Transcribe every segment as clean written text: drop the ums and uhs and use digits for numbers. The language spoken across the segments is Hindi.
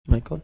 माइकल।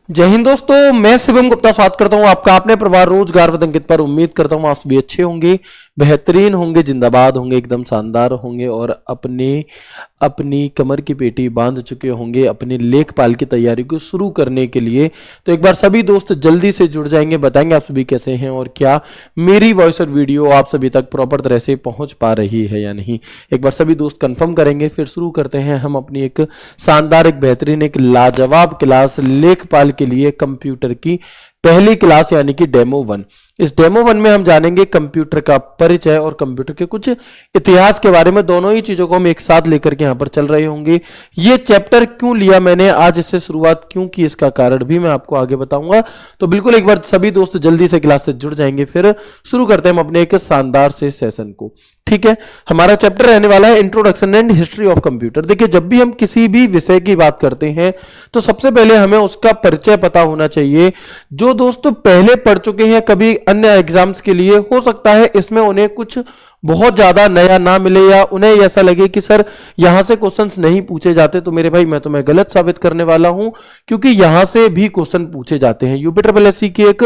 जय हिंद दोस्तों, मैं शिवम गुप्ता स्वागत करता हूं आपका अपने परिवार रोजगार व अंकित पर। उम्मीद करता हूं आप सभी अच्छे होंगे, बेहतरीन होंगे, जिंदाबाद होंगे, एकदम शानदार होंगे और अपनी कमर की पेटी बांध चुके होंगे अपने लेखपाल की तैयारी को शुरू करने के लिए। तो एक बार सभी दोस्त जल्दी से जुड़ जाएंगे, बताएंगे आप सभी कैसे हैं और क्या मेरी वॉइस और वीडियो आप सभी तक प्रॉपर तरह से पहुंच पा रही है या नहीं। एक बार सभी दोस्त कंफर्म करेंगे, फिर शुरू करते हैं हम अपनी एक शानदार, एक बेहतरीन, एक लाजवाब क्लास लेखपाल के लिए, कंप्यूटर की पहली क्लास यानी कि डेमो 1। इस डेमो 1 में हम जानेंगे कंप्यूटर का परिचय और कंप्यूटर के कुछ इतिहास के बारे में। दोनों ही चीजों को हम एक साथ लेकर के यहां पर चल रहे होंगे। ये चैप्टर क्यों लिया मैंने, आज इससे शुरुआत क्यों की, इसका कारण भी मैं आपको आगे बताऊंगा। तो बिल्कुल एक बार सभी दोस्त जल्दी से क्लास से जुड़ जाएंगे, फिर शुरू करते हैं हम अपने एक शानदार से सेशन को। ठीक है, हमारा चैप्टर रहने वाला है introduction and history of computer. देखिए, जब भी हम किसी भी विषय की बात करते हैं तो सबसे पहले हमें उसका परिचय पता होना चाहिए। जो दोस्तों पहले पढ़ चुके हैं कभी अन्य एग्जाम्स के लिए, हो सकता है इसमें उन्हें कुछ बहुत ज्यादा नया ना मिले या उन्हें ऐसा लगे कि सर यहां से क्वेश्चंस नहीं पूछे जाते। तो मेरे भाई, मैं तुम्हें गलत साबित करने वाला हूं, क्योंकि यहां से भी क्वेश्चन पूछे जाते हैं। यूपी ट्रिपल एससी की एक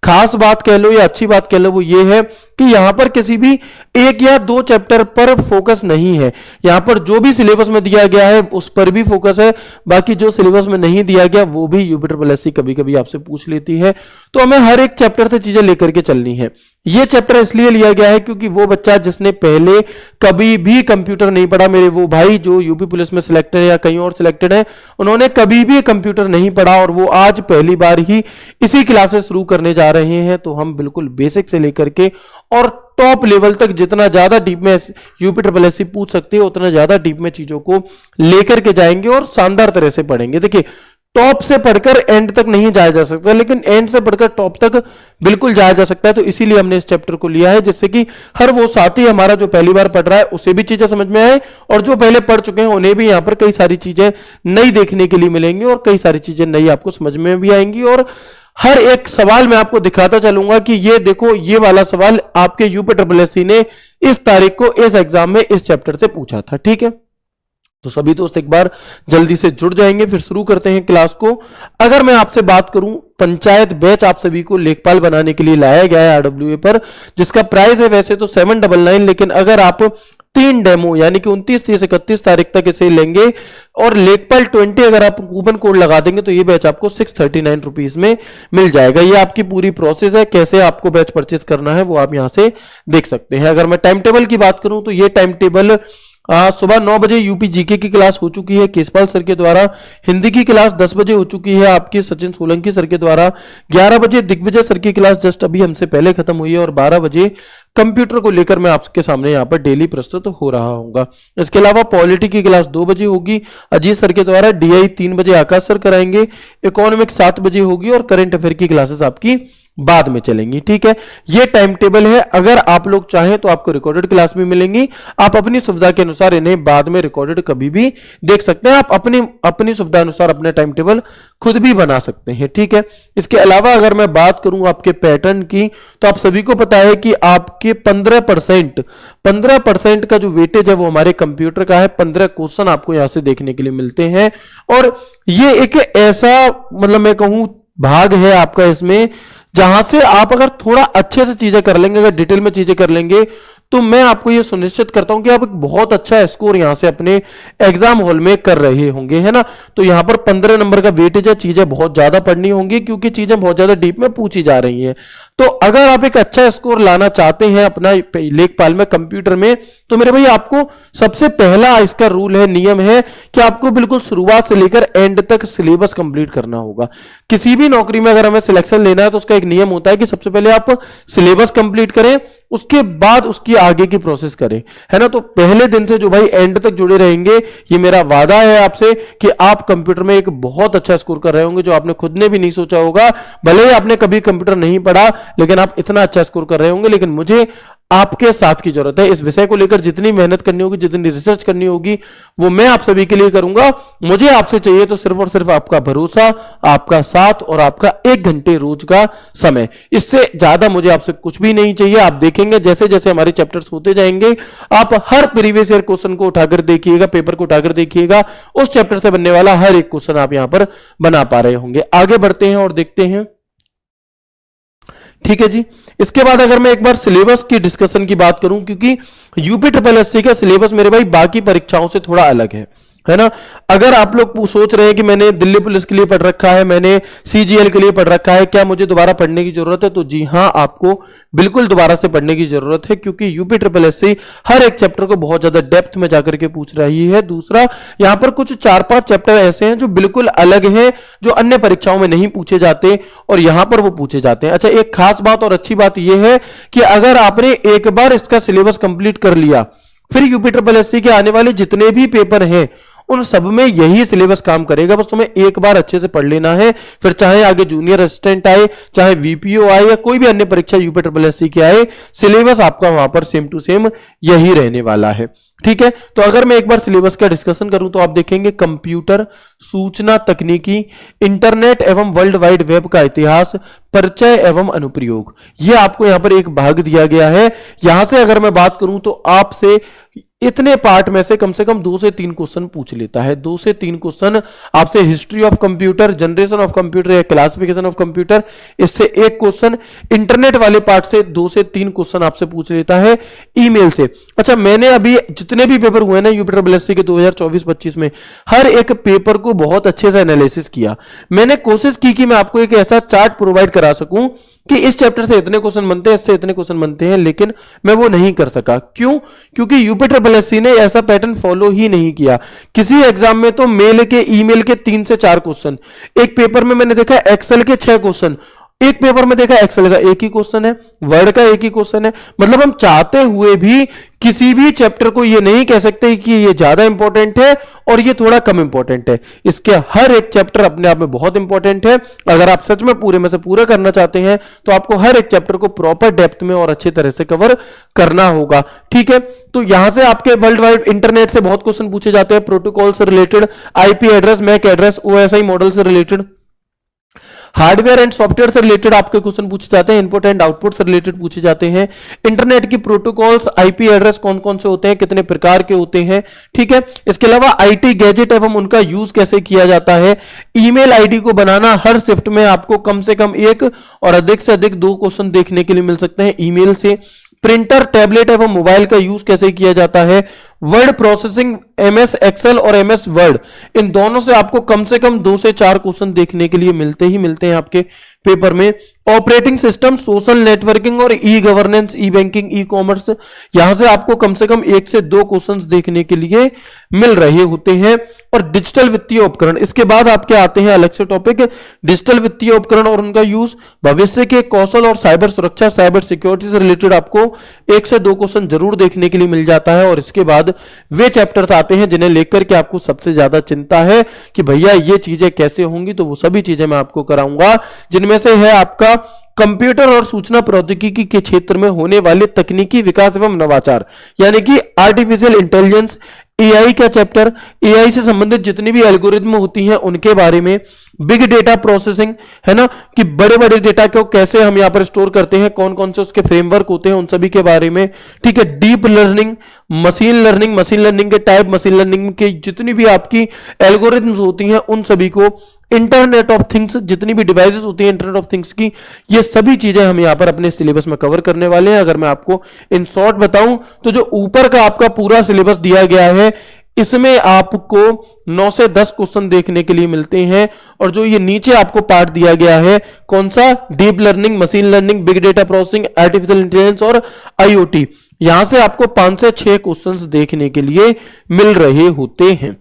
खास बात कह लो या अच्छी बात कह लो, वो ये है कि यहां पर किसी भी एक या दो चैप्टर पर फोकस नहीं है। यहां पर जो भी सिलेबस में दिया गया है उस पर भी फोकस है, बाकी जो सिलेबस में नहीं दिया गया वो भी यूपी ट्रिपल एससी कभी कभी आपसे पूछ लेती है। तो हमें हर एक चैप्टर से चीजें लेकर के चलनी है। ये चैप्टर इसलिए लिया गया है क्योंकि वो बच्चा जिसने पहले कभी भी कंप्यूटर नहीं पढ़ा, मेरे वो भाई जो यूपी पुलिस में सिलेक्टेड है या कहीं और सिलेक्टेड है, उन्होंने कभी भी कंप्यूटर नहीं पढ़ा और वो आज पहली बार ही इसी क्लासेस शुरू करने जा रहे हैं। तो हम बिल्कुल बेसिक से लेकर के और टॉप लेवल तक जितना ज्यादा डीप में यूपी ट्रिपल एससी पूछ सकते हैं उतना ज्यादा डीप में चीजों को लेकर के जाएंगे और शानदार तरह से पढ़ेंगे। देखिए, टॉप से पढ़कर एंड तक नहीं जाया जा सकता, लेकिन एंड से पढ़कर टॉप तक बिल्कुल जाया जा सकता है। तो इसीलिए हमने इस चैप्टर को लिया है, जिससे कि हर वो साथी हमारा जो पहली बार पढ़ रहा है उसे भी चीजें समझ में आए और जो पहले पढ़ चुके हैं उन्हें भी यहां पर कई सारी चीजें नई देखने के लिए मिलेंगी और कई सारी चीजें नई आपको समझ में भी आएंगी। और हर एक सवाल मैं आपको दिखाता चलूंगा कि ये देखो, ये वाला सवाल आपके यूपी ट्रिपल एससी ने इस तारीख को इस एग्जाम में इस चैप्टर से पूछा था। ठीक है, तो सभी दोस्त एक बार जल्दी से जुड़ जाएंगे, फिर शुरू करते हैं क्लास को। अगर मैं आपसे बात करूं, पंचायत बैच आप सभी को लेखपाल बनाने के लिए लाया गया है RWA पर, जिसका प्राइस है वैसे तो 799, लेकिन अगर आप 3 डेमो यानी कि 29, 30, 31 तारीख तक इसे लेंगे और लेखपाल 20 अगर आप कूपन कोड लगा देंगे तो ये बैच आपको 639 रुपीज में मिल जाएगा। ये आपकी पूरी प्रोसेस है, कैसे आपको बैच परचेस करना है वो आप यहां से देख सकते हैं। अगर मैं टाइम टेबल की बात करूं तो ये टाइम टेबल सुबह 9 बजे यूपी जीके की क्लास हो चुकी है केशपाल सर के द्वारा। हिंदी की क्लास 10 बजे हो चुकी है आपकी सचिन सोलंकी सर के द्वारा। 11 बजे दिग्विजय सर की क्लास जस्ट अभी हमसे पहले खत्म हुई है और 12 बजे कंप्यूटर को लेकर मैं आपके सामने यहाँ पर डेली प्रस्तुत हो रहा हूँ। इसके अलावा पॉलिटी की क्लास 2 बजे होगी अजीत सर के द्वारा। DI 3 बजे आकाश सर कराएंगे। इकोनॉमिक्स 7 बजे होगी और करंट अफेयर की क्लासेस आपकी बाद में चलेंगी। ठीक है, ये टाइम टेबल है। अगर आप लोग चाहें तो आपको रिकॉर्डेड क्लास भी मिलेंगी, आप अपनी सुविधा के अनुसार इन्हें बाद में रिकॉर्डेड कभी भी देख सकते हैं। आप अपनी सुविधा अनुसार अपना टाइम टेबल खुद भी बना सकते हैं। ठीक है, इसके अलावा अगर मैं बात करूं आपके पैटर्न की, तो आप सभी को पता है कि आपके 15% का जो वेटेज है वो हमारे कंप्यूटर का है। 15 क्वेश्चन आपको यहां से देखने के लिए मिलते हैं और ये एक ऐसा, मतलब मैं कहूं, भाग है आपका इसमें जहां से आप अगर थोड़ा अच्छे से चीजें कर लेंगे, अगर डिटेल में चीजें कर लेंगे, तो मैं आपको यह सुनिश्चित करता हूं कि आप एक बहुत अच्छा स्कोर यहां से अपने एग्जाम हॉल में कर रहे होंगे, है ना। तो यहां पर 15 नंबर का वेटेज है, चीजें बहुत ज्यादा पढ़नी होंगी क्योंकि चीजें बहुत ज्यादा डीप में पूछी जा रही हैं। तो अगर आप एक अच्छा स्कोर लाना चाहते हैं अपना लेखपाल में, कंप्यूटर में, तो मेरे भाई आपको सबसे पहला इसका रूल है, नियम है कि आपको बिल्कुल शुरुआत से लेकर एंड तक सिलेबस कंप्लीट करना होगा। किसी भी नौकरी में अगर हमें सिलेक्शन लेना है तो उसका एक नियम होता है कि सबसे पहले आप सिलेबस कंप्लीट करें, उसके बाद उसकी आगे की प्रोसेस करें, है ना। तो पहले दिन से जो भाई एंड तक जुड़े रहेंगे, ये मेरा वादा है आपसे कि आप कंप्यूटर में एक बहुत अच्छा स्कोर कर रहे होंगे, जो आपने खुद ने भी नहीं सोचा होगा। भले ही आपने कभी कंप्यूटर नहीं पढ़ा, लेकिन आप इतना अच्छा स्कोर कर रहे होंगे। लेकिन मुझे आपके साथ की जरूरत है। इस विषय को लेकर जितनी मेहनत करनी होगी, जितनी रिसर्च करनी होगी, वो मैं आप सभी के लिए करूंगा। मुझे आपसे चाहिए तो सिर्फ और सिर्फ आपका भरोसा, आपका साथ और आपका 1 घंटे रोज का समय। इससे ज्यादा मुझे आपसे कुछ भी नहीं चाहिए। आप देखेंगे जैसे जैसे हमारे चैप्टर्स होते जाएंगे, आप हर प्रीवियस ईयर क्वेश्चन को उठाकर देखिएगा, पेपर को उठाकर देखिएगा, उस चैप्टर से बनने वाला हर एक क्वेश्चन आप यहां पर बना पा रहे होंगे। आगे बढ़ते हैं और देखते हैं। ठीक है जी। इसके बाद अगर मैं एक बार सिलेबस की डिस्कशन की बात करूं, क्योंकि यूपी ट्रिपल एससी का सिलेबस मेरे भाई बाकी परीक्षाओं से थोड़ा अलग है ना। अगर आप लोग सोच रहे हैं कि मैंने दिल्ली पुलिस के लिए पढ़ रखा है, मैंने सीजीएल के लिए पढ़ रखा है, क्या मुझे दोबारा पढ़ने की जरूरत है, तो जी हां, आपको बिल्कुल दोबारा से पढ़ने की जरूरत है, क्योंकि यूपी ट्रिपल एससी हर एक चैप्टर को बहुत ज्यादा डेप्थ में जाकर के पूछ रही है। दूसरा, यहां पर कुछ 4-5 चैप्टर ऐसे हैं जो बिल्कुल अलग हैं, जो अन्य परीक्षाओं में नहीं पूछे जाते और यहां पर वो पूछे जाते हैं। अच्छा, एक खास बात और अच्छी बात यह है कि अगर आपने एक बार इसका सिलेबस कंप्लीट कर लिया, फिर यूपी ट्रिपल एससी के आने वाले जितने भी पेपर हैं उन सब में यही सिलेबस काम करेगा। बस तुम्हें एक बार अच्छे से पढ़ लेना है, फिर चाहे आगे जूनियर असिस्टेंट आए, चाहे वीपीओ आए या कोई भी अन्य परीक्षा यूपी ट्रिपल एससी की आए, सिलेबस आपका वहां पर सेम टू सेम यही रहने वाला है। ठीक है, तो अगर मैं एक बार सिलेबस का डिस्कशन करूं तो आप देखेंगे कंप्यूटर, सूचना तकनीकी, इंटरनेट एवं वर्ल्ड वाइड वेब का इतिहास, परिचय एवं अनुप्रयोग, यह आपको यहां पर एक भाग दिया गया है। यहां से अगर मैं बात करूं तो आपसे इतने पार्ट में से कम 2 से 3 क्वेश्चन पूछ लेता है। 2 से 3 क्वेश्चन आपसे history of computer, generation of computer या क्लासिफिकेशन ऑफ कंप्यूटर, इससे 1 क्वेश्चन, इंटरनेट वाले पार्ट से 2 से 3 क्वेश्चन आपसे पूछ लेता है ईमेल से। अच्छा, मैंने अभी जितने भी पेपर हुए ना यूपी ट्रिपल एससी के 2024-25 में, हर एक पेपर को बहुत अच्छे से एनालिसिस किया। मैंने कोशिश की कि मैं आपको एक ऐसा चार्ट प्रोवाइड करा सकूं कि इस चैप्टर से इतने क्वेश्चन बनते हैं, इससे इतने क्वेश्चन बनते हैं, लेकिन मैं वो नहीं कर सका। क्यों? क्योंकि यूपी ट्रिपल एससी ने ऐसा पैटर्न फॉलो ही नहीं किया। किसी एग्जाम में तो मेल के, ईमेल के 3 से 4 क्वेश्चन, एक पेपर में मैंने देखा एक्सेल के 6 क्वेश्चन, एक पेपर में देखा एक्सेल का 1 ही क्वेश्चन है, वर्ड का 1 ही क्वेश्चन है। मतलब हम चाहते हुए भी किसी भी चैप्टर को ये नहीं कह सकते कि ये ज्यादा इंपॉर्टेंट है और ये थोड़ा कम इंपॉर्टेंट है। इसके हर एक चैप्टर अपने आप में बहुत इंपॉर्टेंट है। अगर आप सच में पूरे में से पूरा करना चाहते हैं तो आपको हर एक चैप्टर को प्रॉपर डेप्थ में और अच्छे तरह से कवर करना होगा। ठीक है, तो यहां से आपके वर्ल्ड वाइड इंटरनेट से बहुत क्वेश्चन पूछे जाते हैं, प्रोटोकॉल से related, IP address, MAC address, OSI model से रिलेटेड, हार्डवेयर एंड सॉफ्टवेयर से रिलेटेड आपके क्वेश्चन पूछे जाते हैं, इनपुट एंड आउटपुट से रिलेटेड पूछे जाते हैं, इंटरनेट की प्रोटोकॉल्स, आईपी एड्रेस कौन कौन से होते हैं, कितने प्रकार के होते हैं। ठीक है, इसके अलावा आईटी गैजेट एवं उनका यूज कैसे किया जाता है, ईमेल आईडी को बनाना, हर शिफ्ट में आपको कम से कम 1 और अधिक से अधिक 2 क्वेश्चन देखने के लिए मिल सकते हैं ईमेल से, प्रिंटर, टैबलेट एवं मोबाइल का यूज कैसे किया जाता है, वर्ड प्रोसेसिंग, एमएस एक्सेल और एमएस वर्ड, इन दोनों से आपको कम से कम 2 से 4 क्वेश्चन देखने के लिए मिलते हैं आपके पेपर में। ऑपरेटिंग सिस्टम, सोशल नेटवर्किंग और ई गवर्नेंस, ई बैंकिंग, ई कॉमर्स, यहां से आपको कम से कम 1 से 2 क्वेश्चंस देखने के लिए मिल रहे होते हैं। और डिजिटल वित्तीय उपकरण, इसके बाद आपके आते हैं अलग से टॉपिक डिजिटल वित्तीय उपकरण और उनका यूज, भविष्य के कौशल और साइबर सुरक्षा, साइबर सिक्योरिटी से रिलेटेड आपको 1 से 2 क्वेश्चन जरूर देखने के लिए मिल जाता है। और इसके बाद वे चैप्टर्स आते हैं जिन्हें लेकर के आपको सबसे ज्यादा चिंता है कि भैया ये चीजें कैसे होंगी, तो वो सभी चीजें मैं आपको कराऊंगा, जिनमें से है आपका कंप्यूटर और सूचना प्रौद्योगिकी के क्षेत्र में होने वाले तकनीकी विकास एवं नवाचार, यानी कि आर्टिफिशियल इंटेलिजेंस, एआई का चैप्टर, एआई से संबंधित जितनी भी एल्गोरिथम होती हैं उनके बारे में, बिग डेटा प्रोसेसिंग, है ना, कि बड़े बड़े डेटा को कैसे हम यहां पर स्टोर करते हैं, कौन कौन से उसके फ्रेमवर्क होते हैं, उन सभी के बारे में। ठीक है, डीप लर्निंग, मशीन लर्निंग के टाइप, मशीन लर्निंग के जितनी भी आपकी एल्गोरिथम्स होती हैं उन सभी को, इंटरनेट ऑफ थिंग्स, जितनी भी डिवाइसेस होती हैं इंटरनेट ऑफ थिंग्स की, ये सभी चीजें हम यहां पर अपने सिलेबस में कवर करने वाले हैं। अगर मैं आपको इन शॉर्ट बताऊं तो जो ऊपर का आपका पूरा सिलेबस दिया गया है, इसमें आपको 9 से 10 क्वेश्चन देखने के लिए मिलते हैं। और जो ये नीचे आपको पार्ट दिया गया है, कौन सा, deep learning, machine learning, big data processing, artificial intelligence और आईओटी, यहां से आपको 5 से 6 क्वेश्चंस देखने के लिए मिल रहे होते हैं।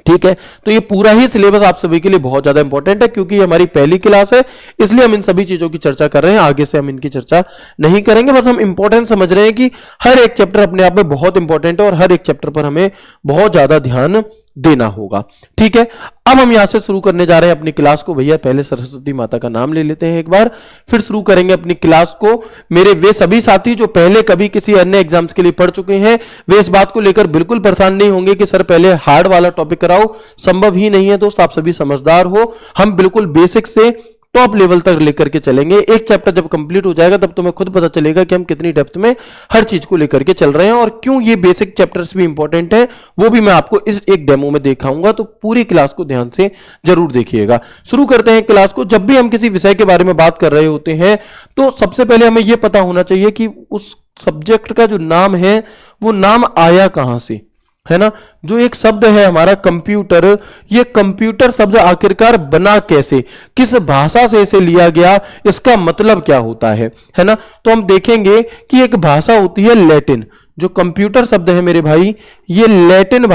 ठीक है, तो ये पूरा ही सिलेबस आप सभी के लिए बहुत ज्यादा इंपॉर्टेंट है, क्योंकि ये हमारी पहली क्लास है, इसलिए हम इन सभी चीजों की चर्चा कर रहे हैं। आगे से हम इनकी चर्चा नहीं करेंगे, बस हम इंपॉर्टेंट समझ रहे हैं कि हर एक चैप्टर अपने आप में बहुत इंपॉर्टेंट है और हर एक चैप्टर पर हमें बहुत ज्यादा ध्यान देना होगा। ठीक है, अब हम यहां से शुरू करने जा रहे हैं अपनी क्लास को। भैया पहले सरस्वती माता का नाम ले लेते हैं एक बार, फिर शुरू करेंगे अपनी क्लास को। मेरे वे सभी साथी जो पहले कभी किसी अन्य एग्जाम्स के लिए पढ़ चुके हैं, वे इस बात को लेकर बिल्कुल परेशान नहीं होंगे कि सर पहले हार्ड वाला टॉपिक कराओ। संभव ही नहीं है दोस्त, आप सभी समझदार हो। हम बिल्कुल बेसिक से टॉप लेवल तक लेकर के चलेंगे। एक चैप्टर जब कंप्लीट हो जाएगा तब तुम्हें खुद पता चलेगा कि हम कितनी डेप्थ में हर चीज को लेकर के चल रहे हैं और क्यों ये बेसिक चैप्टर्स भी इंपॉर्टेंट है, वो भी मैं आपको इस एक डेमो में दिखाऊंगा। तो पूरी क्लास को ध्यान से जरूर देखिएगा। शुरू करते हैं क्लास को। जब भी हम किसी विषय के बारे में बात कर रहे होते हैं तो सबसे पहले हमें यह पता होना चाहिए कि उस सब्जेक्ट का जो नाम है वो नाम आया कहां से, है ना। जो एक शब्द है हमारा कंप्यूटर, ये कंप्यूटर शब्द आखिरकार बना कैसे, किस भाषा से इसे लिया गया, इसका मतलब क्या होता है ना। तो हम देखेंगे कि एक भाषा होती है लैटिन। जो कंप्यूटर शब्द है मेरे भाई, ये लैटिन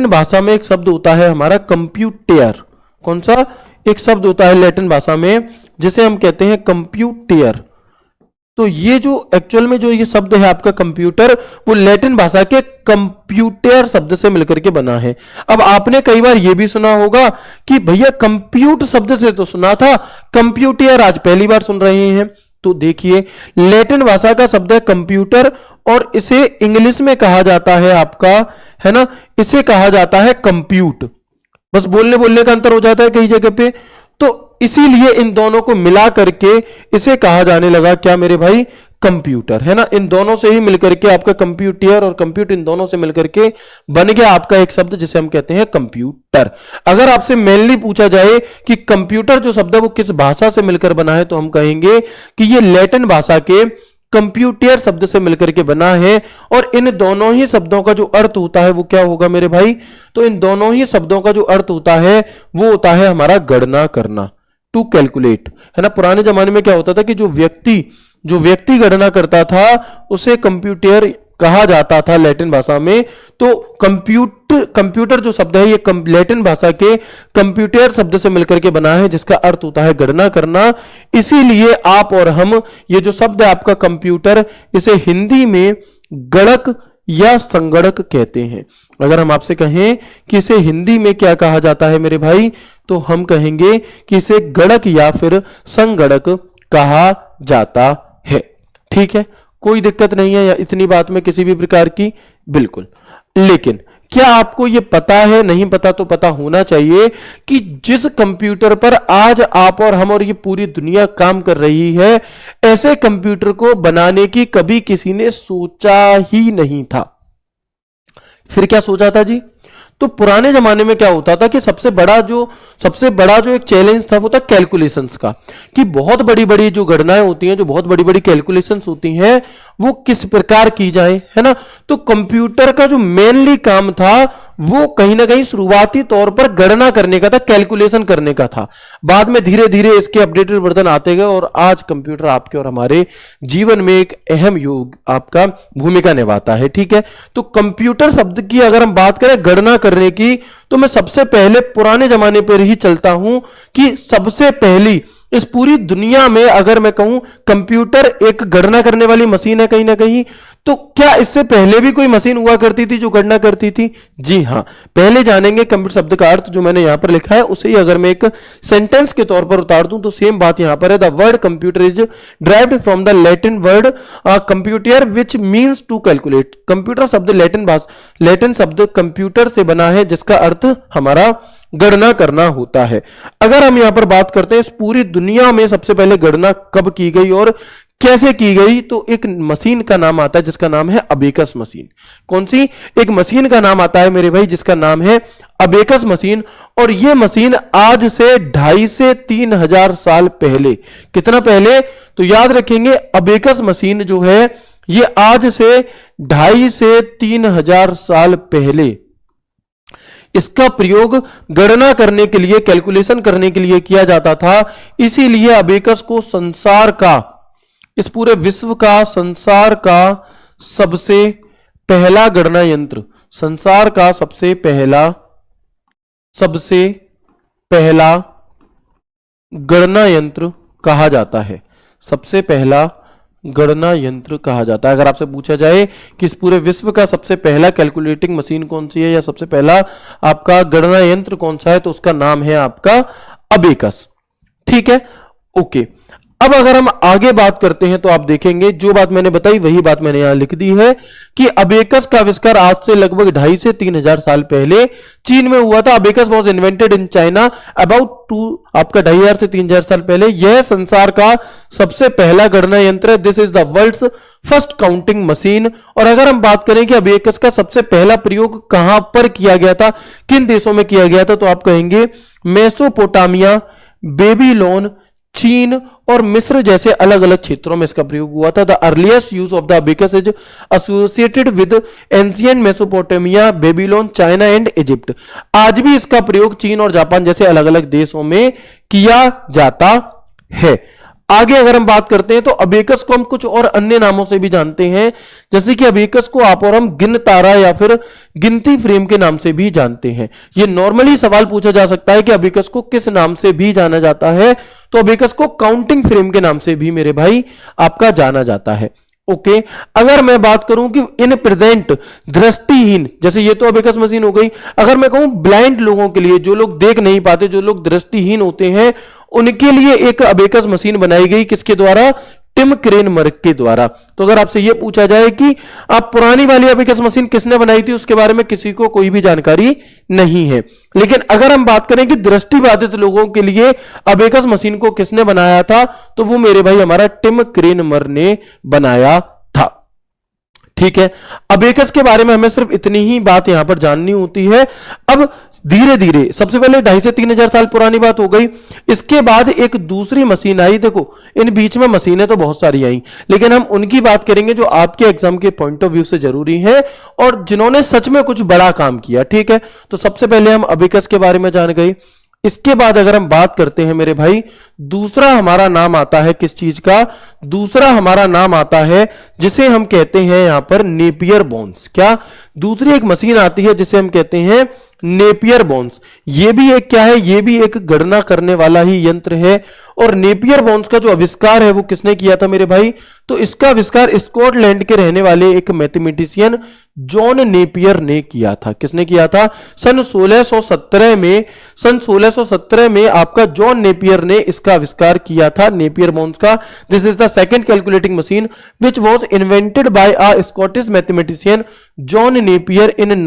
भाषा में एक शब्द होता है हमारा कंप्यूटर। कौन सा एक शब्द होता है लैटिन भाषा में जिसे हम कहते हैं कंप्यूटर। तो ये जो एक्चुअल में जो ये शब्द है आपका कंप्यूटर, वो लैटिन भाषा के कंप्यूटर शब्द से मिलकर के बना है। अब आपने कई बार ये भी सुना होगा कि भैया कंप्यूट शब्द से तो सुना था, कंप्यूटर आज पहली बार सुन रहे हैं। तो देखिए, लैटिन भाषा का शब्द है कंप्यूटर और इसे इंग्लिश में कहा जाता है आपका, है ना, इसे कहा जाता है कंप्यूट। बस बोलने का अंतर हो जाता है कई जगह पे। तो इसीलिए इन दोनों को मिला करके इसे कहा जाने लगा क्या मेरे भाई, कंप्यूटर, है ना। इन दोनों से ही मिलकर के आपका कंप्यूटर और कंप्यूट, इन दोनों से मिलकर के बन गया आपका एक शब्द जिसे हम कहते हैं कंप्यूटर। अगर आपसे मेनली पूछा जाए कि कंप्यूटर जो शब्द है वो किस भाषा से मिलकर बना है, तो हम कहेंगे कि ये लैटिन भाषा के कंप्यूटर शब्द से मिलकर के बना है। और इन दोनों ही शब्दों का जो अर्थ होता है वो क्या होगा मेरे भाई, तो इन दोनों ही शब्दों का जो अर्थ होता है वो होता है हमारा गणना करना, टू कैलकुलेट, है ना। पुराने जमाने में क्या होता था कि जो व्यक्ति गणना करता था उसे कंप्यूटर कहा जाता था लैटिन भाषा में। तो कंप्यूटर जो शब्द है ये लैटिन भाषा के कंप्यूटर शब्द से मिलकर के बना है जिसका अर्थ होता है गणना करना। इसीलिए आप और हम ये जो शब्द है आपका कंप्यूटर, इसे हिंदी में गणक या संगणक कहते हैं। अगर हम आपसे कहें कि इसे हिंदी में क्या कहा जाता है मेरे भाई, तो हम कहेंगे कि इसे गणक या फिर संगणक कहा जाता है। ठीक है, कोई दिक्कत नहीं है या इतनी बात में किसी भी प्रकार की, बिल्कुल। लेकिन क्या आपको यह पता है, नहीं पता तो पता होना चाहिए कि जिस कंप्यूटर पर आज आप और हम और ये पूरी दुनिया काम कर रही है, ऐसे कंप्यूटर को बनाने की कभी किसी ने सोचा ही नहीं था। फिर क्या सोचा था जी, तो पुराने जमाने में क्या होता था कि सबसे बड़ा जो एक चैलेंज था वो था कैलकुलेशंस का, कि बहुत बड़ी बड़ी जो गणनाएं होती हैं, जो बहुत बड़ी बड़ी कैलकुलेशंस होती हैं, वो किस प्रकार की जाए, है ना। तो कंप्यूटर का जो मेनली काम था वो कहीं ना कहीं शुरुआती तौर पर गणना करने का था, कैलकुलेशन करने का था। बाद में धीरे धीरे इसके अपडेटेड वर्जन आते गए और आज कंप्यूटर आपके और हमारे जीवन में एक अहम योग आपका भूमिका निभाता है। ठीक है, तो कंप्यूटर शब्द की अगर हम बात करें गणना करने की, तो मैं सबसे पहले पुराने जमाने पर ही चलता हूं कि सबसे पहली इस पूरी दुनिया में अगर मैं कहूं कंप्यूटर एक गणना करने वाली मशीन है कहीं ना कहीं, तो क्या इससे पहले भी कोई मशीन हुआ करती थी जो गणना करती थी? जी हां, पहले जानेंगे कंप्यूटर शब्द का अर्थ जो मैंने यहां पर लिखा है उसे ही अगर मैं एक सेंटेंस के तौर पर उतार दूं तो सेम बात यहां पर है। The word computer is derived from the Latin word computer which means to calculate. Computer शब्द लैटिन शब्द कंप्यूटर से बना है जिसका अर्थ हमारा गणना करना होता है। अगर हम यहां पर बात करते हैं इस पूरी दुनिया में सबसे पहले गणना कब की गई और कैसे की गई, तो एक मशीन का नाम आता है जिसका नाम है अबेकस मशीन। कौन सी? एक मशीन का नाम आता है मेरे भाई जिसका नाम है अबेकस मशीन। और यह मशीन आज से 2,500 से 3,000 साल पहले, कितना पहले तो याद रखेंगे, अबेकस मशीन जो है ये आज से 2,500 से 3,000 साल पहले इसका प्रयोग गणना करने के लिए, कैलकुलेशन करने के लिए किया जाता था। इसीलिए अबेकस को संसार का, इस पूरे विश्व का, संसार का सबसे पहला गणना यंत्र, संसार का सबसे पहला गणना यंत्र कहा जाता है। सबसे पहला गणना यंत्र कहा जाता है। अगर आपसे पूछा जाए कि इस पूरे विश्व का सबसे पहला कैलकुलेटिंग मशीन कौन सी है या सबसे पहला आपका गणना यंत्र कौन सा है, तो उसका नाम है आपका अबेकस। ठीक है, ओके। अब अगर हम आगे बात करते हैं तो आप देखेंगे जो बात मैंने बताई वही बात मैंने यहां लिख दी है कि अबेकस का आविष्कार आज से लगभग 2,500 से 3,000 साल पहले चीन में हुआ था। Abacus was invented in China about आपका 2,500 से 3,000 साल पहले। यह संसार का सबसे पहला गणना यंत्र है। This is the world's first counting machine. और अगर हम बात करें कि अबेकस का सबसे पहला प्रयोग कहां पर किया गया था, किन देशों में किया गया था, तो आप कहेंगे मेसोपोटामिया, बेबीलोन, चीन और मिस्र जैसे अलग अलग क्षेत्रों में इसका प्रयोग हुआ था। The earliest use of the abacus is associated with ancient Mesopotamia, Babylon, China and Egypt. आज भी इसका प्रयोग चीन और जापान जैसे अलग अलग देशों में किया जाता है। आगे अगर हम बात करते हैं तो अबेकस को हम कुछ और अन्य नामों से भी जानते हैं, जैसे कि अबेकस को आप और हम गिन तारा या फिर गिनती फ्रेम के नाम से भी जानते हैं। यह नॉर्मली सवाल पूछा जा सकता है कि अबेकस को किस नाम से भी जाना जाता है, तो अबेकस को काउंटिंग फ्रेम के नाम से भी मेरे भाई आपका जाना जाता है। ओके, अगर मैं बात करूं कि इन प्रेजेंट दृष्टिहीन, जैसे ये तो अबेकस मशीन हो गई, अगर मैं कहूं ब्लाइंड लोगों के लिए, जो लोग देख नहीं पाते, जो लोग दृष्टिहीन होते हैं, उनके लिए एक अबेकस मशीन बनाई गई, किसके द्वारा, टिम क्रेनमर्क के द्वारा। तो अगर आपसे यह पूछा जाए कि आप पुरानी वाली अबेकस मशीन किसने बनाई थी, उसके बारे में किसी को कोई भी जानकारी नहीं है। लेकिन अगर हम बात करें कि दृष्टिबाधित लोगों के लिए अबेकस मशीन को किसने बनाया था, तो वो मेरे भाई हमारा टिम क्रेनमर ने बनाया था। ठीक है, अबेकस के बारे में हमें सिर्फ इतनी ही बात यहां पर जाननी होती है। अब धीरे धीरे, सबसे पहले 2,500 से 3,000 साल पुरानी बात हो गई। इसके बाद एक दूसरी मशीन आई। देखो, इन बीच में मशीनें तो बहुत सारी आई, लेकिन हम उनकी बात करेंगे जो आपके एग्जाम के पॉइंट ऑफ व्यू से जरूरी है और जिन्होंने सच में कुछ बड़ा काम किया। ठीक है, तो सबसे पहले हम अबेकस के बारे में जान गए। इसके बाद अगर हम बात करते हैं मेरे भाई, दूसरा हमारा नाम आता है किस चीज का, दूसरा हमारा नाम आता है जिसे हम कहते हैं यहां पर नेपियर बोन्स। क्या, दूसरी एक मशीन आती है जिसे हम कहते हैं नेपियर बोन्स। ये भी एक क्या है, ये भी एक गणना करने वाला ही यंत्र है। और नेपियर बोन्स का जो आविष्कार है वो किसने किया था मेरे भाई, तो इसका आविष्कार स्कॉटलैंड के रहने वाले एक मैथमेटिशियन जॉन नेपियर ने किया था। किसने किया था, सन 1617 में, सन 1617 में आपका जॉन नेपियर ने इसका आविष्कार किया था, नेपियर बोन्स का। This is the second calculating machine which was invented by a Scottish mathematician John Napier in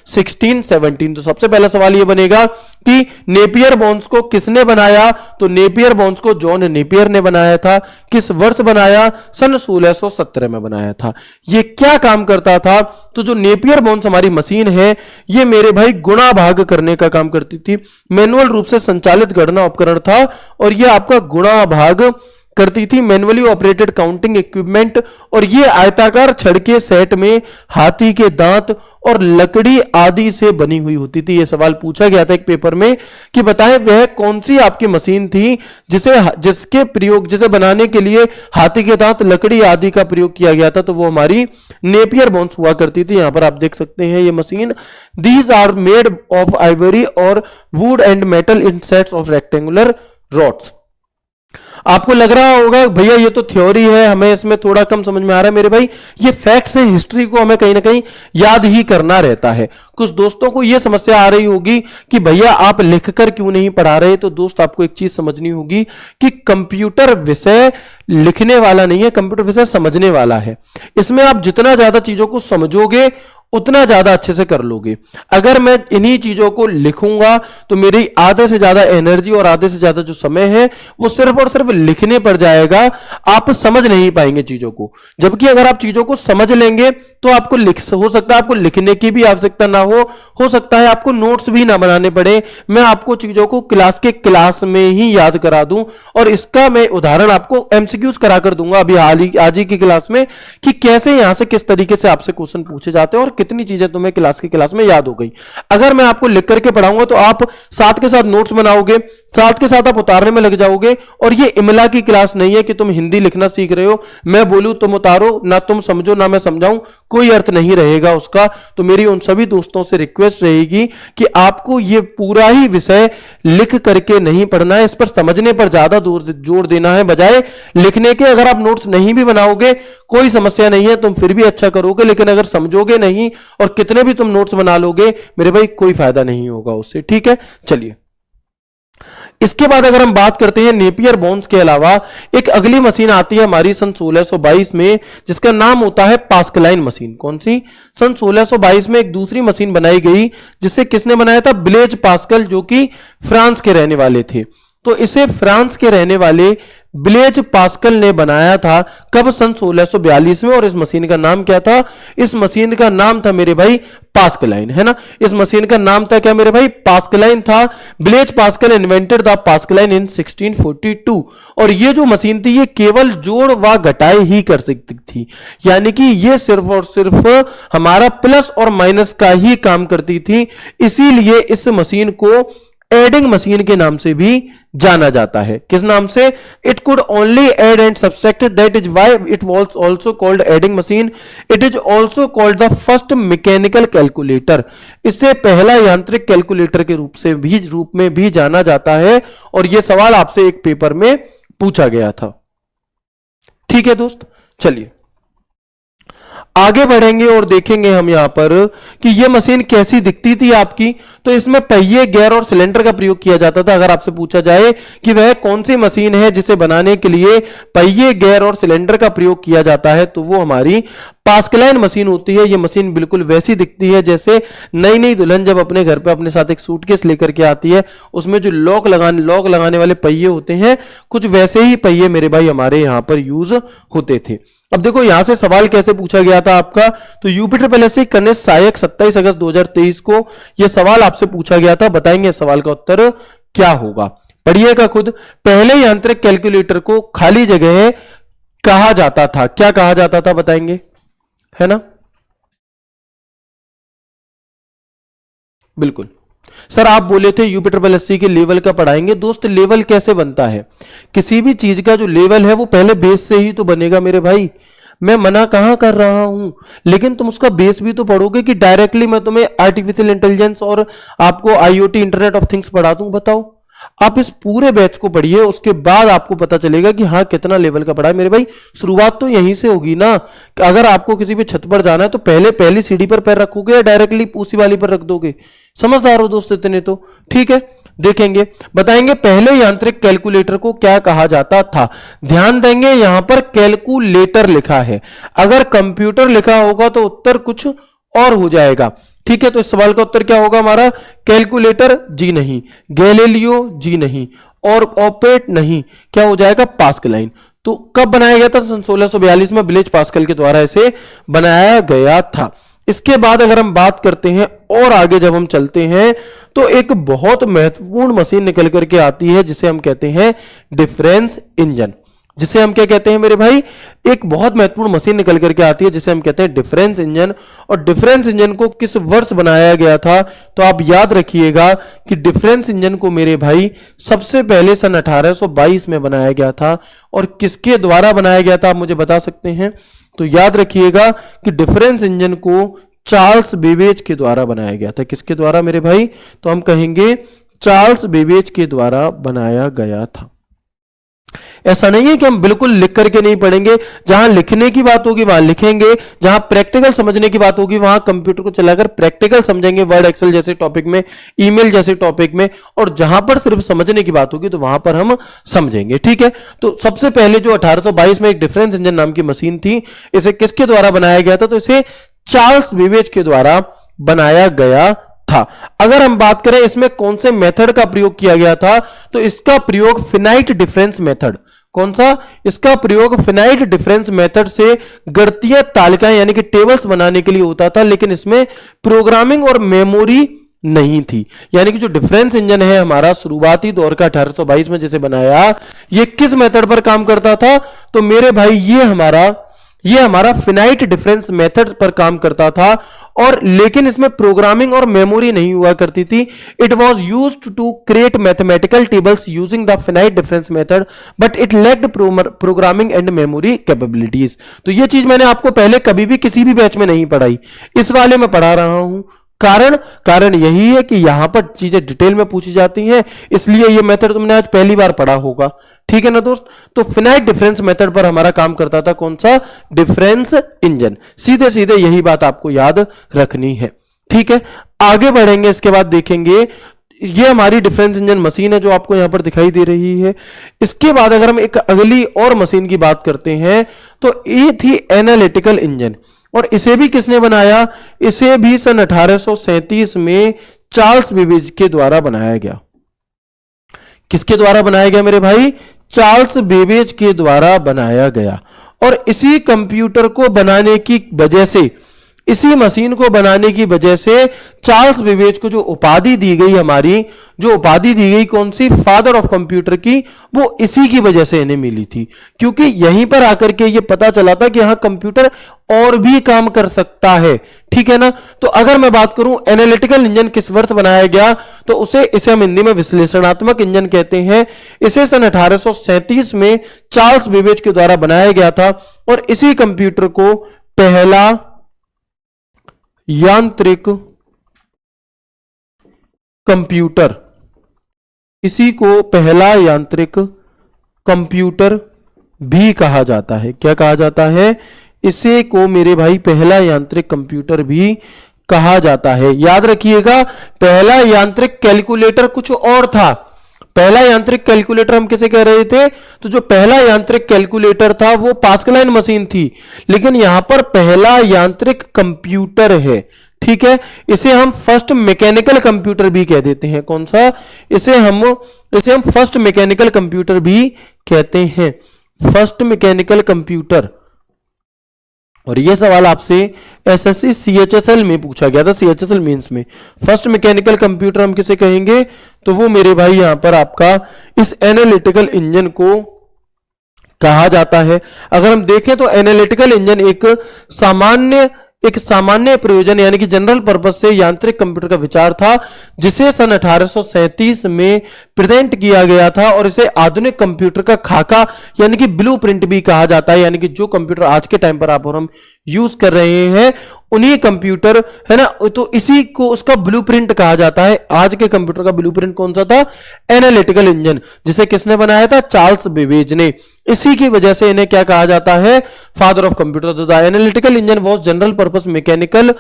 1617। तो सबसे पहला सवाल यह बनेगा कि नेपियर बोन्स को किसने बनाया, तो नेपियर बोन्स को जॉन नेपियर ने बनाया था। किस वर्ष बनाया, सन 1617 में बनाया था। यह क्या काम करता था, तो जो नेपियर बोन्स हमारी मशीन है, यह मेरे भाई गुणा भाग करने का काम करती थी। मैनुअल रूप से संचालित गणना उपकरण था और यह आपका गुणा भाग करती थी, मैनुअली ऑपरेटेड काउंटिंग इक्विपमेंट। और ये आयताकार छड़ के सेट में हाथी के दांत और लकड़ी आदि से बनी हुई होती थी। ये सवाल पूछा गया था एक पेपर में कि बताएं वह कौन सी आपकी मशीन थी जिसे बनाने के लिए हाथी के दांत, लकड़ी आदि का प्रयोग किया गया था, तो वो हमारी नेपियर बोन्स हुआ करती थी। यहां पर आप देख सकते हैं ये machine. These are made of ivory और wood and metal in sets of rectangular rods. आपको लग रहा होगा भैया ये तो थ्योरी है, हमें इसमें थोड़ा कम समझ में आ रहा है। मेरे भाई ये फैक्ट्स है, हिस्ट्री को हमें कहीं ना कहीं याद ही करना रहता है। कुछ दोस्तों को ये समस्या आ रही होगी कि भैया आप लिखकर क्यों नहीं पढ़ा रहे, तो दोस्त आपको एक चीज समझनी होगी कि कंप्यूटर विषय लिखने वाला नहीं है, कंप्यूटर विषय समझने वाला है। इसमें आप जितना ज्यादा चीजों को समझोगे उतना ज्यादा अच्छे से कर लोगे। अगर मैं इन्हीं चीजों को लिखूंगा तो मेरी आधे से ज्यादा एनर्जी और आधे से ज्यादा जो समय है वो सिर्फ और सिर्फ लिखने पर जाएगा, आप समझ नहीं पाएंगे चीजों को। जबकि अगर आप चीजों को समझ लेंगे तो आपको हो सकता है आपको लिखने की भी आवश्यकता ना हो सकता है आपको नोट्स भी ना बनाने पड़े। मैं आपको चीजों को क्लास में ही याद करा दूं और इसका मैं उदाहरण आपको एमसीक्यूज करा कर दूंगा अभी आज ही की क्लास में कि कैसे यहां से किस तरीके से आपसे क्वेश्चन पूछे जाते हैं और कितनी चीजें तुम्हें क्लास में याद हो गई। अगर मैं आपको लिख करके पढ़ाऊंगा तो आप साथ के साथ नोट्स बनाओगे, साथ के साथ आप उतारने में लग जाओगे। और ये इमला की क्लास नहीं है कि तुम हिंदी लिखना सीख रहे हो, मैं बोलूं तुम उतारो, ना तुम समझो ना मैं समझाऊं, कोई अर्थ नहीं रहेगा उसका। तो मेरी उन सभी दोस्तों से रिक्वेस्ट रहेगी कि आपको ये पूरा ही विषय लिख करके नहीं पढ़ना है, इस पर समझने पर ज्यादा जोर देना है बजाय लिखने के। अगर आप नोट्स नहीं भी बनाओगे कोई समस्या नहीं है, तुम फिर भी अच्छा करोगे, लेकिन अगर समझोगे नहीं और कितने भी तुम नोट्स बना लोगे मेरे भाई कोई फायदा नहीं होगा उससे, ठीक है। चलिए इसके बाद अगर हम बात करते हैं नेपियर बोन्स के अलावा एक अगली मशीन आती है हमारी सन 1622 में, जिसका नाम होता है पास्कलाइन मशीन। कौन सी? सन 1622 में एक दूसरी मशीन बनाई गई जिसे किसने बनाया था? ब्लेज पास्कल, जो कि फ्रांस के रहने वाले थे। तो इसे फ्रांस के रहने वाले ब्लेज पास्कल ने बनाया था। कब? सन 1642 में। और इस मशीन का नाम क्या था? इस मशीन का नाम था मेरे भाई पास्कलाइन, है ना। इस मशीन का नाम था क्या मेरे भाई? पास्कलाइन था। Blaise Pascal invented the Pascaline in 1642। और ये जो मशीन थी ये केवल जोड़ व घटाए ही कर सकती थी, यानी कि ये सिर्फ और सिर्फ हमारा प्लस और माइनस का ही काम करती थी। इसीलिए इस मशीन को एडिंग मशीन के नाम से भी जाना जाता है। किस नाम से? It could only add and subtract, that is why it was also called adding machine. It is also called the first mechanical calculator. इसे पहला यांत्रिक कैलकुलेटर के रूप में भी जाना जाता है। और यह सवाल आपसे एक पेपर में पूछा गया था, ठीक है दोस्त। चलिए आगे बढ़ेंगे और देखेंगे हम यहां पर कि यह मशीन कैसी दिखती थी आपकी। तो इसमें पहिए, गियर और सिलेंडर का प्रयोग किया जाता था। अगर आपसे पूछा जाए कि वह कौन सी मशीन है जिसे बनाने के लिए पहिए, गियर और सिलेंडर का प्रयोग किया जाता है, तो वो हमारी पास्कलाइन मशीन होती है। ये मशीन बिल्कुल वैसी दिखती है जैसे नई नई दुल्हन जब अपने घर पे अपने साथ एक सूटकेस लेकर के आती है, उसमें जो लॉक लगाने वाले पहिए होते हैं, कुछ वैसे ही पहिए मेरे भाई हमारे यहां पर यूज होते थे। अब देखो यहां से सवाल कैसे पूछा गया था आपका, तो यूपिटर पैलेस कनिष्ठ सहायक 27 अगस्त 2023 को यह सवाल आपसे पूछा गया था। बताएंगे सवाल का उत्तर क्या होगा, पढ़िएगा खुद। पहले यांत्रिक कैलकुलेटर को खाली जगह कहा जाता था, क्या कहा जाता था बताएंगे, है ना। बिल्कुल सर, आप बोले थे यूपिटर प्लस सी के लेवल का पढ़ाएंगे। दोस्त लेवल कैसे बनता है? किसी भी चीज का जो लेवल है वो पहले बेस से ही तो बनेगा मेरे भाई। मैं मना कहां कर रहा हूं, लेकिन तुम उसका बेस भी तो पढ़ोगे कि डायरेक्टली मैं तुम्हें आर्टिफिशियल इंटेलिजेंस और आपको आईओटी इंटरनेट ऑफ थिंग्स पढ़ा दूं। बताओ, आप इस पूरे बैच को पढ़िए, उसके बाद आपको पता चलेगा कि हाँ कितना लेवल का पढ़ा है। मेरे भाई शुरुआत तो यहीं से होगी ना। अगर आपको किसी भी छत पर जाना है तो पहली सीढ़ी पर पैर रखोगे या डायरेक्टली पूसी वाली पर रख दोगे? समझदार हो दोस्त इतने तो, ठीक है। देखेंगे, बताएंगे पहले यांत्रिक कैलकुलेटर को क्या कहा जाता था। ध्यान देंगे यहां पर कैलकुलेटर लिखा है, अगर कंप्यूटर लिखा होगा तो उत्तर कुछ और हो जाएगा, ठीक है। तो इस सवाल का उत्तर क्या होगा हमारा? कैलकुलेटर जी नहीं, गैलीलियो जी नहीं, और ऑपेट नहीं, क्या हो जाएगा? पास्कलाइन। तो कब बनाया गया था? सन 1642 में ब्लेज पास्कल के द्वारा इसे बनाया गया था। इसके बाद अगर हम बात करते हैं और आगे जब हम चलते हैं तो एक बहुत महत्वपूर्ण मशीन निकल करके आती है जिसे हम कहते हैं डिफरेंस इंजन। जिसे हम क्या कहते हैं मेरे भाई? एक बहुत महत्वपूर्ण मशीन निकल करके आती है जिसे हम कहते हैं डिफरेंस इंजन। और डिफरेंस इंजन को किस वर्ष बनाया गया था? तो आप याद रखिएगा कि डिफरेंस इंजन को मेरे भाई सबसे पहले सन 1822 में बनाया गया था। और किसके द्वारा बनाया गया था आप मुझे बता सकते हैं? तो याद रखिएगा कि डिफरेंस इंजन को चार्ल्स बेबेज के द्वारा बनाया गया था। किसके द्वारा मेरे भाई? तो हम कहेंगे चार्ल्स बेबेज के द्वारा बनाया गया था। ऐसा नहीं है कि हम बिल्कुल लिख करके नहीं पढ़ेंगे, जहां लिखने की बात होगी वहां लिखेंगे, जहां प्रैक्टिकल समझने की बात होगी वहां कंप्यूटर को चलाकर प्रैक्टिकल समझेंगे, वर्ड एक्सेल जैसे टॉपिक में, ईमेल जैसे टॉपिक में। और जहां पर सिर्फ समझने की बात होगी तो वहां पर हम समझेंगे, ठीक है। तो सबसे पहले जो 1822 में एक डिफरेंस इंजन नाम की मशीन थी, इसे किसके द्वारा बनाया गया था? तो इसे चार्ल्स बेबेज के द्वारा बनाया गया था। अगर हम बात करें इसमें कौन से मेथड का प्रयोग किया गया था, तो इसका प्रयोग फिनाइट डिफरेंस मेथड, कौन सा? इसका प्रयोग फिनाइट डिफरेंस मेथड से गणितीय तालिकाएं यानी कि टेबल्स बनाने के लिए होता था, लेकिन इसमें प्रोग्रामिंग और मेमोरी नहीं थी। यानी कि जो डिफरेंस इंजन है हमारा शुरुआती दौर का 1822 में जैसे बनाया, ये किस मेथड पर काम करता था? तो मेरे भाई ये हमारा ये हमारा फिनाइट डिफरेंस मेथड पर काम करता था, और लेकिन इसमें प्रोग्रामिंग और मेमोरी नहीं हुआ करती थी। It was used to create mathematical tables using the finite difference method, but it lacked programming and memory capabilities. तो ये चीज मैंने आपको पहले कभी भी किसी भी बैच में नहीं पढ़ाई, इस वाले में पढ़ा रहा हूं। कारण यही है कि यहां पर चीजें डिटेल में पूछी जाती हैं, इसलिए ये मेथड तुमने आज पहली बार पढ़ा होगा। ठीक है ना दोस्त। तो फिनाइट डिफरेंस मेथड पर हमारा काम करता था कौन सा? Difference engine. सीधे सीधे यही बात आपको याद रखनी है। ठीक है, आगे बढ़ेंगे। इसके बाद देखेंगे, ये हमारी डिफरेंस इंजन मशीन है जो आपको यहां पर दिखाई दे रही है। इसके बाद अगर हम एक अगली और मशीन की बात करते हैं तो ये थी एनालिटिकल इंजन, और इसे भी किसने बनाया? इसे भी सन 1837 में चार्ल्स बेबेज के द्वारा बनाया गया। किसके द्वारा बनाया गया मेरे भाई? चार्ल्स बेबेज के द्वारा बनाया गया। और इसी कंप्यूटर को बनाने की वजह से, इसी मशीन को बनाने की वजह से चार्ल्स बेबेज को जो उपाधि दी गई, हमारी जो उपाधि दी गई कौन सी? फादर ऑफ कंप्यूटर की, वो इसी की वजह से इन्हें मिली थी, क्योंकि यहीं पर आकर के ये पता चला था कि हाँ कंप्यूटर और भी काम कर सकता है। ठीक है ना। तो अगर मैं बात करूं एनालिटिकल इंजन किस वर्ष बनाया गया, तो इसे हम हिंदी में विश्लेषणात्मक इंजन कहते हैं। इसे सन 1837 में चार्ल्स बेबेज के द्वारा बनाया गया था, और इसी कंप्यूटर को पहला यांत्रिक कंप्यूटर, इसी को पहला यांत्रिक कंप्यूटर भी कहा जाता है। क्या कहा जाता है? इसे को मेरे भाई पहला यांत्रिक कंप्यूटर भी कहा जाता है। याद रखिएगा, पहला यांत्रिक कैलकुलेटर कुछ और था। पहला यांत्रिक कैलकुलेटर हम किसे कह रहे थे? तो जो पहला यांत्रिक कैलकुलेटर था वो पास्कलाइन मशीन थी, लेकिन यहां पर पहला यांत्रिक कंप्यूटर है। ठीक है, इसे हम फर्स्ट मैकेनिकल कंप्यूटर भी कह देते हैं। कौन सा? इसे हम फर्स्ट मैकेनिकल कंप्यूटर भी कहते हैं, फर्स्ट मैकेनिकल कंप्यूटर। और यह सवाल आपसे एसएससी सीएचएसएल में पूछा गया था, सीएचएसएल मेंस में। फर्स्ट मैकेनिकल कंप्यूटर हम किसे कहेंगे? तो वो मेरे भाई यहां पर आपका इस एनालिटिकल इंजन को कहा जाता है। अगर हम देखें तो एनालिटिकल इंजन एक सामान्य प्रयोजन यानी कि जनरल पर्पस से यांत्रिक कंप्यूटर का विचार था, जिसे सन 1837 में प्रेजेंट किया गया था, और इसे आधुनिक कंप्यूटर का खाका यानी कि ब्लूप्रिंट भी कहा जाता है। यानी कि जो कंप्यूटर आज के टाइम पर आप और हम यूज कर रहे हैं, उन्हीं कंप्यूटर है ना, तो इसी को उसका ब्लूप्रिंट कहा जाता है। आज के कंप्यूटर का ब्लूप्रिंट कौन सा था? एनालिटिकल इंजन, जिसे किसने बनाया था? चार्ल्स बेबेज ने। इसी की वजह से इन्हें क्या कहा जाता है? Father of computer. The analytical engine was general purpose mechanical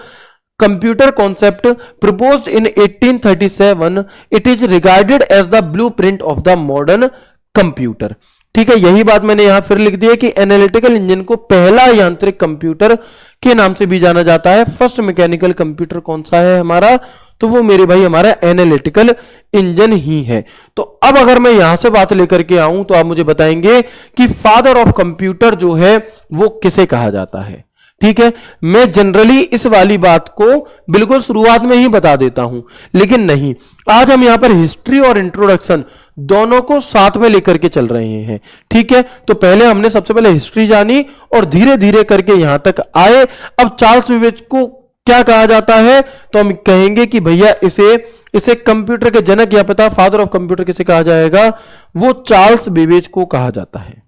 computer concept proposed in 1837। It is regarded as the blueprint of the modern computer. ठीक है, यही बात मैंने यहां फिर लिख दी है कि एनालिटिकल इंजन को पहला यांत्रिक कंप्यूटर के नाम से भी जाना जाता है। फर्स्ट मैकेनिकल कंप्यूटर कौन सा है हमारा? तो वो मेरे भाई हमारा एनालिटिकल इंजन ही है। तो अब अगर मैं यहां से बात लेकर के आऊं तो आप मुझे बताएंगे कि फादर ऑफ कंप्यूटर जो है वो किसे कहा जाता है। ठीक है, मैं जनरली इस वाली बात को बिल्कुल शुरुआत में ही बता देता हूं, लेकिन नहीं, आज हम यहां पर हिस्ट्री और इंट्रोडक्शन दोनों को साथ में लेकर के चल रहे हैं। ठीक है, तो पहले हमने सबसे पहले हिस्ट्री जानी और धीरे धीरे करके यहां तक आए। अब चार्ल्स बेबेज को क्या कहा जाता है? तो हम कहेंगे कि भैया इसे कंप्यूटर के जनक या पिता, फादर ऑफ कंप्यूटर किसे कहा जाएगा? वो चार्ल्स बेबेज को कहा जाता है।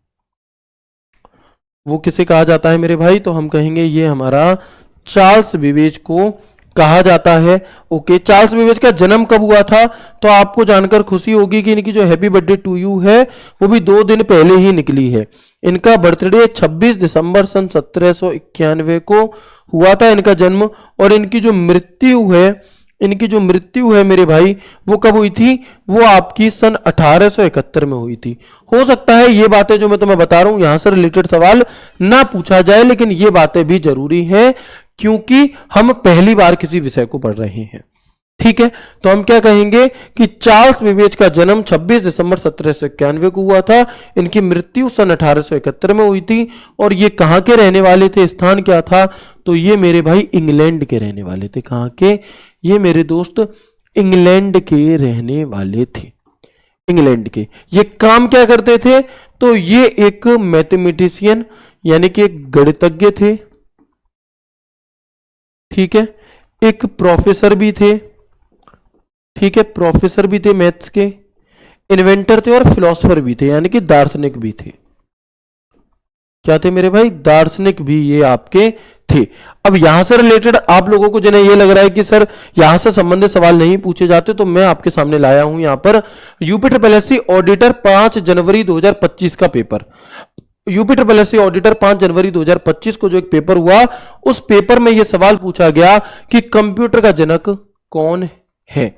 वो किसे कहा जाता है मेरे भाई? तो हम कहेंगे ये हमारा चार्ल्स बेबेज को कहा जाता है। ओके, चार्ल्स बेबेज का जन्म कब हुआ था? तो आपको जानकर खुशी होगी कि इनकी जो हैप्पी बर्थडे टू यू है वो भी 2 दिन पहले ही निकली है। इनका बर्थडे 26 दिसंबर सन 1791 को हुआ था इनका जन्म। और इनकी जो मृत्यु है मेरे भाई वो कब हुई थी? वो आपकी सन 1871 में हुई थी। हो सकता है ये बातें जो मैं तुम्हें बता रहा हूं यहां से रिलेटेड सवाल ना पूछा जाए, लेकिन ये बातें भी जरूरी हैं क्योंकि हम पहली बार किसी विषय को पढ़ रहे हैं। ठीक है, तो हम क्या कहेंगे कि चार्ल्स बेबेज का जन्म 26 दिसंबर 1791 को हुआ था। इनकी मृत्यु सन 1871 में हुई थी। और ये कहां के रहने वाले थे? स्थान क्या था? तो ये मेरे भाई इंग्लैंड के रहने वाले थे। कहां के? ये मेरे दोस्त इंग्लैंड के रहने वाले थे। इंग्लैंड के। ये काम क्या करते थे? तो ये एक मैथमेटिशियन यानी कि एक गणितज्ञ थे, ठीक है, एक प्रोफेसर भी थे, ठीक है, प्रोफेसर भी थे मैथ्स के, इन्वेंटर थे और फिलोसोफर भी थे, यानी कि दार्शनिक भी थे। क्या थे मेरे भाई? दार्शनिक भी ये आपके थे। अब यहां से रिलेटेड आप लोगों को जिन्हें ये लग रहा है कि सर यहां से संबंधित सवाल नहीं पूछे जाते, तो मैं आपके सामने लाया हूं यहां पर यूपी ट्रिपल एससी ऑडिटर 5 जनवरी 2025 का paper. UP triple SC auditor 5 जनवरी 2025 को जो एक पेपर हुआ, उस पेपर में यह सवाल पूछा गया कि कंप्यूटर का जनक कौन है।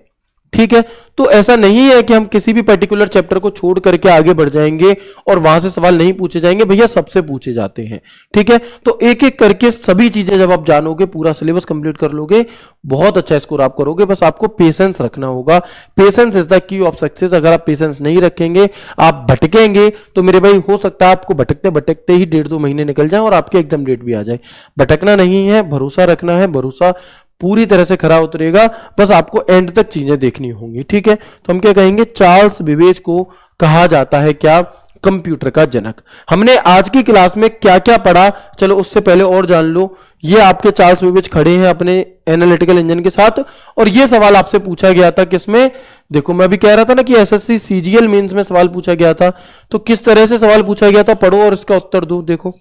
ठीक है, तो ऐसा नहीं है कि हम किसी भी पर्टिकुलर चैप्टर को छोड़ करके आगे बढ़ जाएंगे और वहां से सवाल नहीं पूछे जाएंगे, भैया सबसे पूछे जाते हैं। ठीक है, तो एक एक करके सभी चीजें जब आप जानोगे, पूरा सिलेबस कंप्लीट कर लोगे, बहुत अच्छा स्कोर आप करोगे। बस आपको पेशेंस रखना होगा। Patience is the key of success. अगर आप पेशेंस नहीं रखेंगे, आप भटकेंगे, तो मेरे भाई हो सकता है आपको भटकते भटकते ही 1.5-2 महीने निकल जाए और आपके एग्जाम डेट भी आ जाए। भटकना नहीं है, भरोसा रखना है, भरोसा पूरी तरह से खरा उतरेगा। बस आपको एंड तक चीजें देखनी होंगी। ठीक है, तो हम क्या कहेंगे, चार्ल्स बेबेज को कहा जाता है क्या? कंप्यूटर का जनक। हमने आज की क्लास में क्या क्या पढ़ा, चलो उससे पहले और जान लो। ये आपके चार्ल्स बेबेज खड़े हैं अपने एनालिटिकल इंजन के साथ, और ये सवाल आपसे पूछा गया था किसमें? देखो, मैं भी कह रहा था ना कि एसएससी सीजीएल मेंस में सवाल पूछा गया था। तो किस तरह से सवाल पूछा गया था, पढ़ो और इसका उत्तर दो। देखो,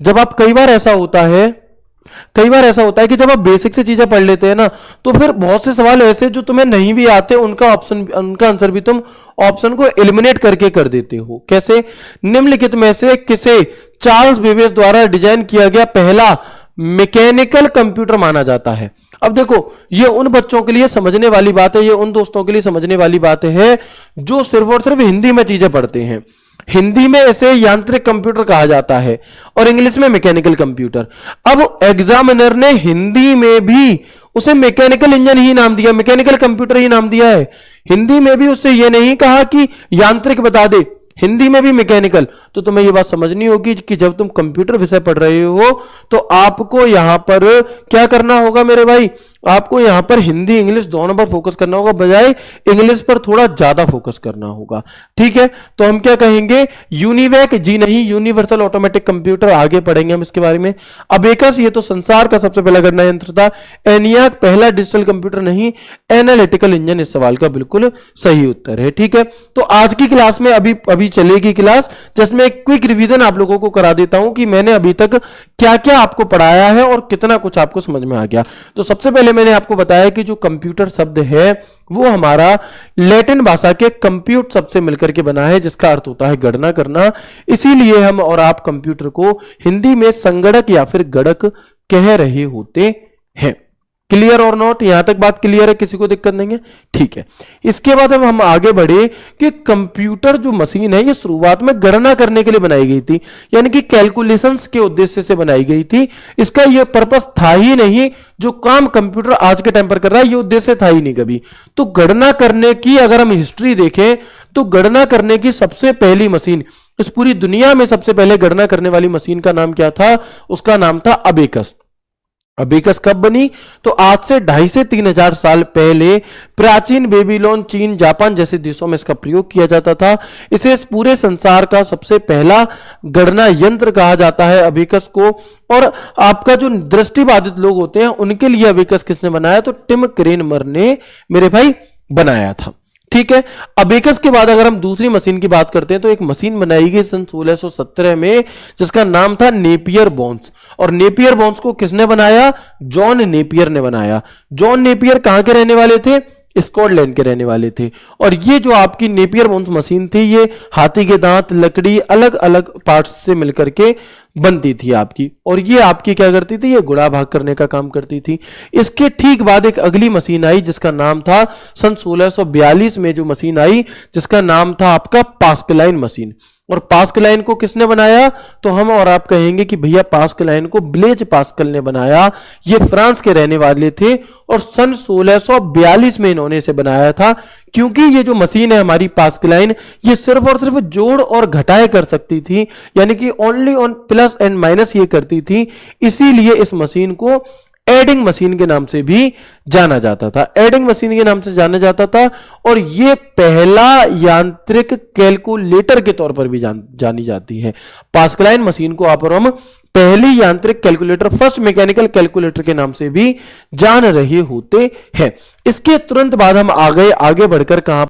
जब आप कई बार ऐसा होता है कि जब आप बेसिक से चीजें पढ़ लेते हैं ना, तो फिर बहुत से सवाल ऐसे जो तुम्हें नहीं भी आते, उनका आंसर भी तुम ऑप्शन को एलिमिनेट करके कर देते हो। कैसे? निम्नलिखित में से किसे चार्ल्स बेबेज द्वारा डिजाइन किया गया पहला मैकेनिकल कंप्यूटर माना जाता है? अब देखो, ये उन बच्चों के लिए समझने वाली बात है, ये उन दोस्तों के लिए समझने वाली बात है जो सिर्फ और सिर्फ हिंदी में चीजें पढ़ते हैं। हिंदी में इसे यांत्रिक कंप्यूटर कहा जाता है और इंग्लिश में मैकेनिकल कंप्यूटर। अब एग्जामिनर ने हिंदी में भी उसे मैकेनिकल इंजन ही नाम दिया, मैकेनिकल कंप्यूटर ही नाम दिया है। हिंदी में भी उससे यह नहीं कहा कि यांत्रिक बता दे, हिंदी में भी मैकेनिकल। तो तुम्हें यह बात समझनी होगी कि जब तुम कंप्यूटर विषय पढ़ रहे हो, तो आपको यहां पर क्या करना होगा मेरे भाई? आपको यहां पर हिंदी इंग्लिश दोनों पर फोकस करना होगा, बजाय इंग्लिश पर थोड़ा ज्यादा फोकस करना होगा। ठीक है, तो हम क्या कहेंगे? यूनिवैक जी नहीं, यूनिवर्सल ऑटोमेटिक कंप्यूटर आगे पढ़ेंगे हम इसके बारे में। अबेकस ये तो संसार का सबसे पहला गणना यंत्र था। एनियाक पहला डिजिटल कंप्यूटर नहीं, एनालिटिकल इंजन इस सवाल का बिल्कुल सही उत्तर है। ठीक है, तो आज की क्लास में अभी चलेगी क्लास, जिसमें एक क्विक रिवीजन आप लोगों को करा देता हूं कि मैंने अभी तक क्या क्या आपको पढ़ाया है और कितना कुछ आपको समझ में आ गया। तो सबसे पहले मैंने आपको बताया कि जो कंप्यूटर शब्द है वो हमारा लैटिन भाषा के कंप्यूट शब्द से मिलकर के बना है, जिसका अर्थ होता है गणना करना। इसीलिए हम और आप कंप्यूटर को हिंदी में संगणक या फिर गणक कह रहे होते हैं। क्लियर और नॉट? यहां तक बात क्लियर है, किसी को दिक्कत नहीं है? ठीक है, इसके बाद अब हम आगे बढ़े कि कंप्यूटर जो मशीन है, ये शुरुआत में गणना करने के लिए बनाई गई थी, यानी कि कैलकुलेशंस के उद्देश्य से बनाई गई थी। इसका ये पर्पस था ही नहीं, जो काम कंप्यूटर आज के टाइम पर कर रहा है, ये उद्देश्य था ही नहीं कभी। तो गणना करने की अगर हम हिस्ट्री देखें, तो गणना करने की सबसे पहली मशीन, इस पूरी दुनिया में सबसे पहले गणना करने वाली मशीन का नाम क्या था? उसका नाम था अबेकस। अबेकस कब बनी? तो आज से 2,500 से 3,000 साल पहले प्राचीन बेबीलोन, चीन, जापान जैसे देशों में इसका प्रयोग किया जाता था। इसे इस पूरे संसार का सबसे पहला गणना यंत्र कहा जाता है अबेकस को। और आपका जो दृष्टिबाधित लोग होते हैं, उनके लिए अबेकस किसने बनाया? तो टिम क्रेनमर ने मेरे भाई बनाया था। ठीक है, अबेकस के बाद अगर हम दूसरी मशीन की बात करते हैं, तो एक मशीन बनाई गई सन 1617 में, जिसका नाम था नेपियर बोन्स। और नेपियर बोन्स को किसने बनाया? जॉन नेपियर ने बनाया। जॉन नेपियर कहां के रहने वाले थे? स्कॉटलैंड के रहने वाले थे। और ये जो आपकी नेपियर बोन्स मशीन थी, ये हाथी के दांत, लकड़ी, अलग अलग पार्ट्स से मिलकर के बनती थी आपकी। और ये आपकी क्या करती थी? ये गुणा भाग करने का काम करती थी। इसके ठीक बाद एक अगली मशीन आई, जिसका नाम था सन 1642 में जो मशीन आई, जिसका नाम था आपका पास्कलाइन मशीन। और पास्कलाइन को किसने बनाया? तो हम और आप कहेंगे कि भैया पास्कलाइन को ब्लेज पास्कल ने बनाया। ये फ्रांस के रहने वाले थे और सन 1642 में इन्होंने इसे बनाया था। क्योंकि ये जो मशीन है हमारी पास्कलाइन, ये सिर्फ और सिर्फ जोड़ और घटाए कर सकती थी, यानी कि only on plus and minus ये करती थी। इसीलिए इस मशीन को एडिंग मशीन के नाम से भी जाना जाता था। एडिंग मशीन के नाम से जाना जाता था और यह पहला यांत्रिक कैलकुलेटर के तौर पर भी जानी जाती है। पास्कलाइन मशीन को आप और हम पहली यांत्रिक कैलकुलेटर, फर्स्ट मैकेनिकल कैलकुलेटर के नाम से भी जान रहे होते हैं। इसके तुरंत बाद हम आगे बढ़कर कहां